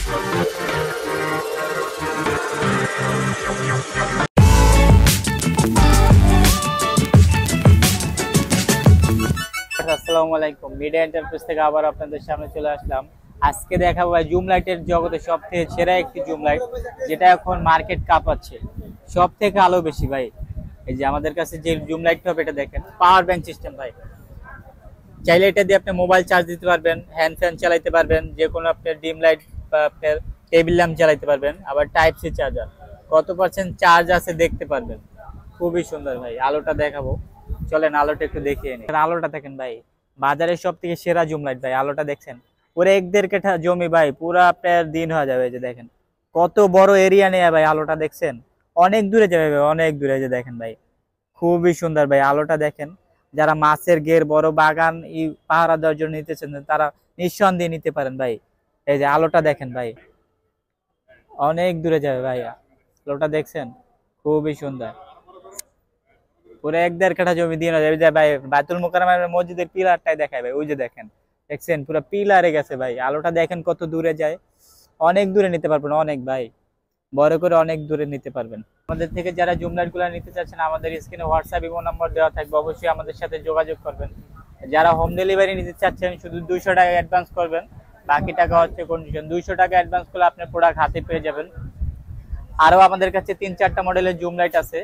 আসসালামু আলাইকুম, media enterprise থেকে আবার আপনাদের সামনে চলে আসলাম। আজকে দেখাবো ভাই জুম লাইটের জগতে সব থেকে সেরা একটি জুম লাইট, যেটা এখন মার্কেট কাঁপাচ্ছে। সব থেকে আলো বেশি ভাই। এই যে আমাদের কাছে যে জুম লাইটটা হবে, এটা দেখেন পাওয়ার ব্যাংক সিস্টেম ভাই। চাইলে এটা দিয়ে আপনি মোবাইল চার্জ দিতে পারবেন, হ্যান্ড ফ্যান চালাইতে পারবেন, যে কোনো আপনার ডিম লাইট বা আপনার টেবিল ল্যাম্প চালাইতে পারবেন। আবার টাইপ সি চার্জার, কত পার্সেন্ট চার্জ আছে দেখতে পারবেন। খুবই সুন্দর ভাই। আলোটা দেখাবো, চলেন আলোটা একটু দেখিয়ে নিই। আলোটা দেখেন ভাই, বাজারের সব থেকে সেরা জুম লাইট ভাই। আলোটা দেখছেন, পুরো 1-1.5 কাঠা জমি ভাই, পুরো আপনার দিন হয়ে যাবে। যে দেখেন কত বড় এরিয়া নিয়ে ভাই আলোটা দেখছেন, অনেক দূরে যাবে ভাই, অনেক দূরে। যে দেখেন ভাই, খুবই সুন্দর ভাই। আলোটা দেখেন, যারা মাছের ঘের বড় বাগান পাহারা দেওয়ার জন্য নিতেছেন, তারা নিঃসন্দেহে নিতে পারেন ভাই। এই যে আলোটা দেখেন ভাই, অনেক দূরে যাবে ভাই। আলোটা দেখছেন, খুবই সুন্দর। পুরো 1-1.5 কাঠা জমি দিয়ে যাবে ভাই। বাইতুল মোকাররমের মসজিদের পিলারটাই দেখায় ভাই, ওই যে দেখেন, দেখছেন পুরো পিলারে গেছে ভাই। আলোটা দেখেন কত দূরে যায়, অনেক দূরে নিতে পারবেন, অনেক ভাই, বড় করে অনেক দূরে নিতে পারবেন। আমাদের থেকে যারা জুম লাইট গুলা নিতে চাচ্ছেন, আমাদের স্ক্রিনে হোয়াটসঅ্যাপ ইমো নাম্বার দেওয়া থাকবে, অবশ্যই আমাদের সাথে যোগাযোগ করবেন। যারা হোম ডেলিভারি নিতে চাচ্ছেন, শুধু 200 টাকা অ্যাডভান্স করবেন, বাকি টাকা হচ্ছে কন্ডিশন। 200 টাকা অ্যাডভান্স করলে আপনার প্রোডাক্ট হাতে পেয়ে যাবেন। আরো আমাদের কাছে 3-4টা মডেলের জুম লাইট আছে।